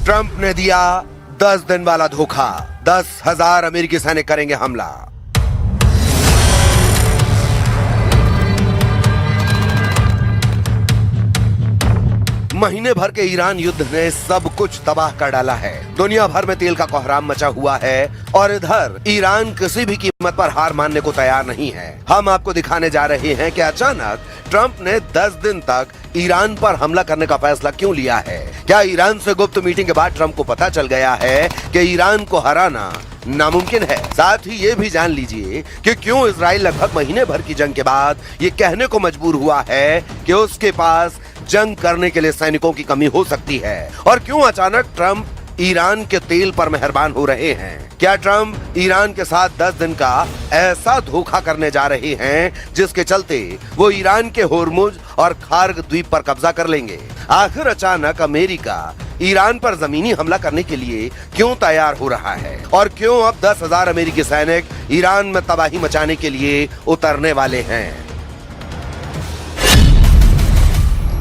Trump ने दिया 10 दिन वाला धोखा। 10,000 अमेरिकी सैनिक करेंगे हमला। महीने भर के ईरान युद्ध ने सब कुछ तबाह कर डाला है। दुनिया भर में तेल का कोहराम मचा हुआ है और इधर ईरान किसी भी कीमत पर हार मानने को तैयार नहीं है। हम आपको दिखाने जा रहे हैं कि अचानक ट्रंप ने 10 दिन तक ईरान पर हमला करने का फैसला क्यों लिया है। क्या ईरान से गुप्त मीटिंग के बाद ट्रंप को पता चल गया है कि ईरान को हराना नामुमकिन है। साथ ही ये भी जान लीजिए कि क्यों इजराइल लगभग महीने भर की जंग के बाद ये कहने को मजबूर हुआ है कि उसके पास जंग करने के लिए सैनिकों की कमी हो सकती है, और क्यों अचानक ट्रंप ईरान के तेल पर मेहरबान हो रहे हैं। क्या ट्रंप ईरान के साथ 10 दिन का ऐसा धोखा करने जा रहे हैं जिसके चलते वो ईरान के होर्मुज और खार्ग द्वीप पर कब्जा कर लेंगे। आखिर अचानक अमेरिका ईरान पर जमीनी हमला करने के लिए क्यों तैयार हो रहा है, और क्यों अब 10,000 अमेरिकी सैनिक ईरान में तबाही मचाने के लिए उतरने वाले हैं।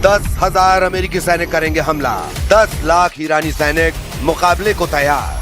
10,000 अमेरिकी सैनिक करेंगे हमला। 10 लाख ईरानी सैनिक मुकाबले को तैयार।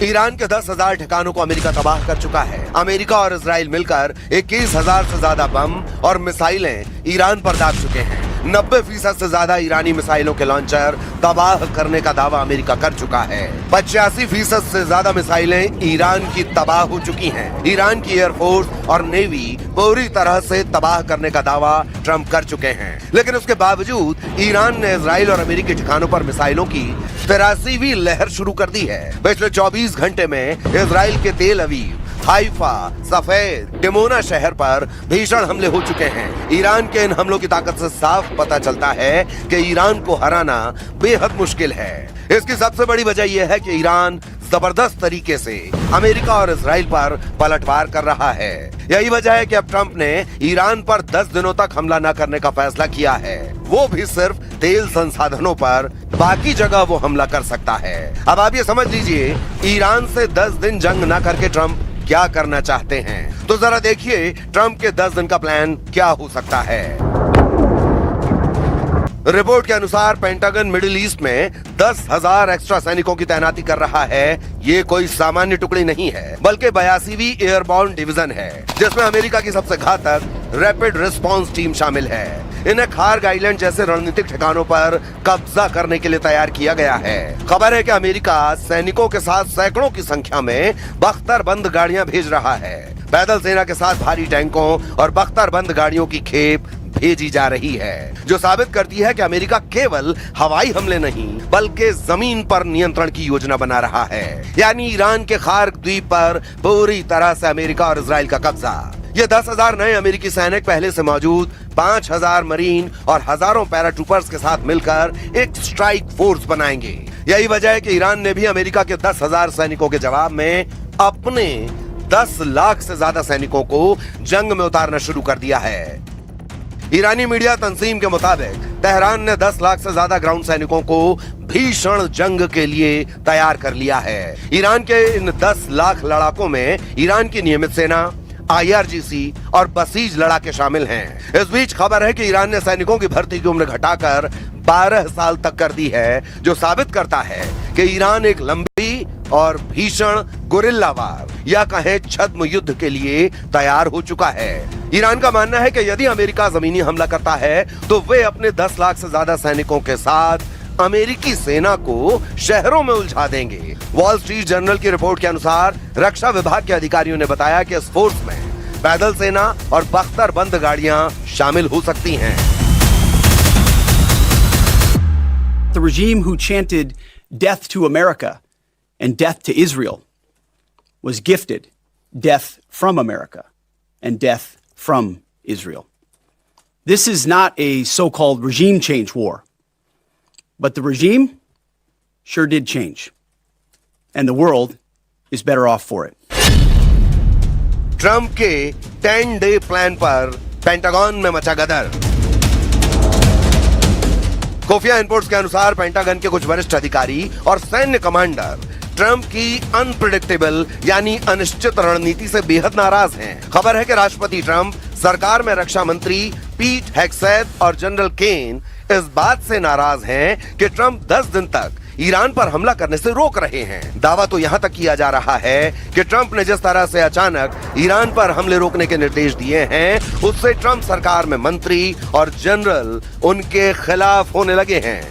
ईरान के 10,000 ठिकानों को अमेरिका तबाह कर चुका है। अमेरिका और इजराइल मिलकर 21,000 से ज्यादा बम और मिसाइलें ईरान पर दाग चुके हैं। 90% से ज्यादा ईरानी मिसाइलों के लॉन्चर तबाह करने का दावा अमेरिका कर चुका है। 85% से ज्यादा मिसाइलें ईरान की तबाह हो चुकी हैं। ईरान की एयरफोर्स और नेवी पूरी तरह से तबाह करने का दावा ट्रंप कर चुके हैं, लेकिन उसके बावजूद ईरान ने इजराइल और अमेरिकी ठिकानों पर मिसाइलों की 83वीं लहर शुरू कर दी है। पिछले 24 घंटे में इजराइल के तेल अवीव, हाइफा, सफेद, डिमोना शहर पर भीषण हमले हो चुके हैं। ईरान के इन हमलों की ताकत से साफ पता चलता है कि ईरान को हराना बेहद मुश्किल है। इसकी सबसे बड़ी वजह यह है कि ईरान जबरदस्त तरीके से अमेरिका और इजराइल पर पलटवार कर रहा है। यही वजह है कि अब ट्रंप ने ईरान पर 10 दिनों तक हमला न करने का फैसला किया है, वो भी सिर्फ तेल संसाधनों पर। बाकी जगह वो हमला कर सकता है। अब आप ये समझ लीजिए, ईरान से 10 दिन जंग न करके ट्रंप क्या करना चाहते हैं। तो जरा देखिए ट्रंप के 10 दिन का प्लान क्या हो सकता है। रिपोर्ट के अनुसार पेंटागन मिडिल ईस्ट में 10,000 एक्स्ट्रा सैनिकों की तैनाती कर रहा है। ये कोई सामान्य टुकड़ी नहीं है, बल्कि 82वीं एयरबॉर्न डिवीजन है, जिसमें अमेरिका की सबसे घातक रैपिड रिस्पांस टीम शामिल है। इन्हें खार्ग आइलैंड जैसे रणनीतिक ठिकानों पर कब्जा करने के लिए तैयार किया गया है। खबर है कि अमेरिका सैनिकों के साथ सैकड़ों की संख्या में बख्तरबंद गाड़ियां भेज रहा है। पैदल सेना के साथ भारी टैंकों और बख्तरबंद गाड़ियों की खेप भेजी जा रही है, जो साबित करती है कि अमेरिका केवल हवाई हमले नहीं बल्कि जमीन पर नियंत्रण की योजना बना रहा है। यानी ईरान के खार्ग द्वीप पर पूरी तरह से अमेरिका और इजराइल का कब्जा। ये 10,000 नए अमेरिकी सैनिक पहले से मौजूद 5,000 मरीन और हजारों पैराट्रूपर्स के साथ मिलकर एक स्ट्राइक फोर्स बनाएंगे। यही वजह है कि ईरान ने भी अमेरिका के 10,000 सैनिकों के जवाब में अपने 10 लाख से ज्यादा सैनिकों को जंग में उतारना शुरू कर दिया है। ईरानी मीडिया तंजीम के मुताबिक तेहरान ने 10 लाख से ज्यादा ग्राउंड सैनिकों को भीषण जंग के लिए तैयार कर लिया है। ईरान के इन 10 लाख लड़ाकों में ईरान की नियमित सेना, IRGC और बसीज लड़ाके शामिल हैं। इस बीच खबर है कि ईरान ने सैनिकों की भर्ती की उम्र घटाकर 12 साल तक कर दी है, जो साबित करता है कि ईरान एक लंबी और भीषण गुरिल्लावार या कहें छद्म युद्ध के लिए तैयार हो चुका है। ईरान का मानना है कि यदि अमेरिका जमीनी हमला करता है तो वे अपने 10 लाख से ज्यादा सैनिकों के साथ अमेरिकी सेना को शहरों में उलझा देंगे। वॉल स्ट्रीट जर्नल की रिपोर्ट के अनुसार रक्षा विभाग के अधिकारियों ने बताया कि इस फोर्स में पैदल सेना और बख्तरबंद गाड़ियां शामिल हो सकती हैं। The regime who chanted death to America and death to Israel was gifted death from America and death from Israel. This is not a so-called regime change war, but the regime sure did change, and the world is better off for it. Trump के 10-day plan पर pentagon में मचा गदर। खुफिया inputs के अनुसार pentagon के कुछ वरिष्ठ अधिकारी और सैन्य कमांडर ट्रंप की अनप्रिडिक्टेबल यानी अनिश्चित रणनीति से बेहद नाराज हैं। खबर है कि राष्ट्रपति ट्रंप सरकार में रक्षा मंत्री पीट हेग्सेथ और जनरल केन इस बात से नाराज हैं कि ट्रंप 10 दिन तक ईरान पर हमला करने से रोक रहे हैं। दावा तो यहां तक किया जा रहा है कि ट्रंप ने जिस तरह से अचानक ईरान पर हमले रोकने के निर्देश दिए हैं, उससे ट्रंप सरकार में मंत्री और जनरल उनके खिलाफ होने लगे हैं।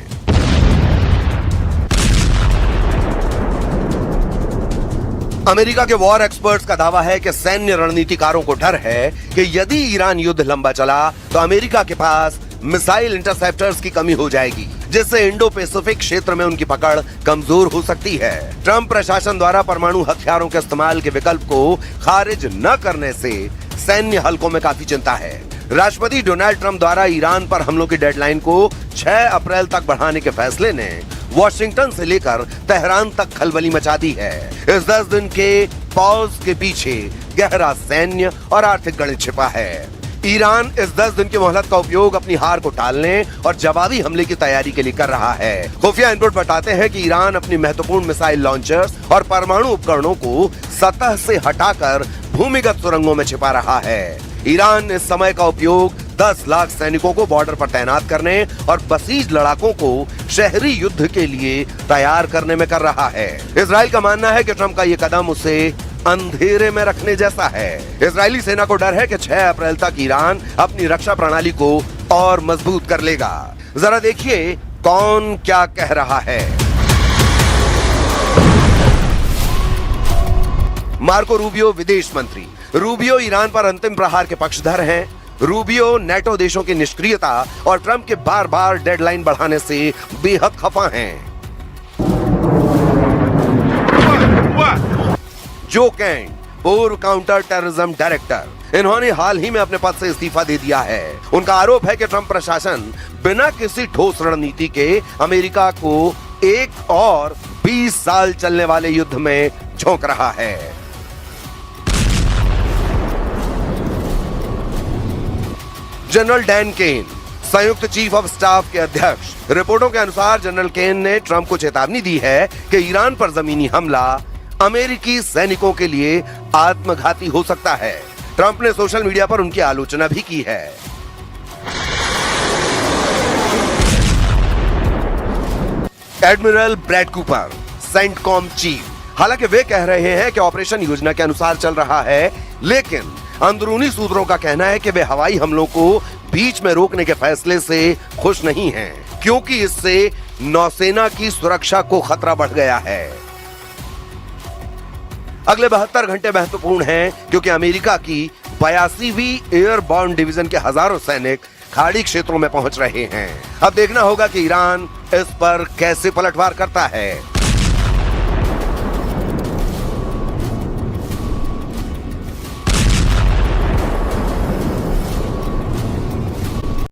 अमेरिका के वॉर एक्सपर्ट्स का दावा है कि सैन्य रणनीतिकारों को डर है कि यदि ईरान युद्ध लंबा चला तो अमेरिका के पास मिसाइल इंटरसेप्टर्स की कमी हो जाएगी, जिससे इंडो पैसिफिक क्षेत्र में उनकी पकड़ कमजोर हो सकती है। ट्रंप प्रशासन द्वारा परमाणु हथियारों के इस्तेमाल के विकल्प को खारिज न करने से सैन्य हलकों में काफी चिंता है। राष्ट्रपति डोनाल्ड ट्रंप द्वारा ईरान पर हमलों की डेडलाइन को 6 अप्रैल तक बढ़ाने के फैसले ने वॉशिंगटन से लेकर तेहरान तक खलबली मचा दी है। इस 10 दिन के पॉज के पीछे गहरा सैन्य और आर्थिक गणित छिपा है। ईरान इस 10 दिन की मोहलत का उपयोग अपनी हार को टालने और जवाबी हमले की तैयारी के लिए कर रहा है। खुफिया इनपुट बताते हैं कि ईरान अपनी महत्वपूर्ण मिसाइल लॉन्चर्स और परमाणु उपकरणों को सतह से हटाकर भूमिगत सुरंगों में छिपा रहा है। ईरान इस समय का उपयोग 10 लाख सैनिकों को बॉर्डर पर तैनात करने और बसीज लड़ाकों को शहरी युद्ध के लिए तैयार करने में कर रहा है। इजराइल का मानना है कि ट्रंप का ये कदम उसे अंधेरे में रखने जैसा है। इजरायली सेना को डर है कि 6 अप्रैल तक ईरान अपनी रक्षा प्रणाली को और मजबूत कर लेगा। जरा देखिए कौन क्या कह रहा है। मार्को रूबियो विदेश मंत्री। रूबियो ईरान पर अंतिम प्रहार के पक्षधर हैं। रूबियो नेटो देशों की निष्क्रियता और ट्रंप के बार बार डेडलाइन बढ़ाने से बेहद खफा हैं। जो कैंट, पूर्व काउंटर टेररिज्म डायरेक्टर, इन्होंने हाल ही में अपने पद से इस्तीफा दे दिया है। उनका आरोप है कि ट्रंप प्रशासन बिना किसी ठोस रणनीति के अमेरिका को एक और 20 साल चलने वाले युद्ध में झोंक रहा है। जनरल डैन केन, संयुक्त चीफ ऑफ स्टाफ के अध्यक्ष। रिपोर्टों के अनुसार जनरल केन ने ट्रंप को चेतावनी दी है कि ईरान पर जमीनी हमला अमेरिकी सैनिकों के लिए आत्मघाती हो सकता है। ट्रंप ने सोशल मीडिया पर उनकी आलोचना भी की है। Admiral Brad Cooper, CENTCOM chief. हालांकि वे कह रहे हैं कि ऑपरेशन योजना के अनुसार चल रहा है, लेकिन अंदरूनी सूत्रों का कहना है कि वे हवाई हमलों को बीच में रोकने के फैसले से खुश नहीं हैं, क्योंकि इससे नौसेना की सुरक्षा को खतरा बढ़ गया है। अगले 72 घंटे महत्वपूर्ण हैं, क्योंकि अमेरिका की 82वीं एयरबॉर्न डिवीजन के हजारों सैनिक खाड़ी क्षेत्रों में पहुंच रहे हैं। अब देखना होगा कि ईरान इस पर कैसे पलटवार करता है।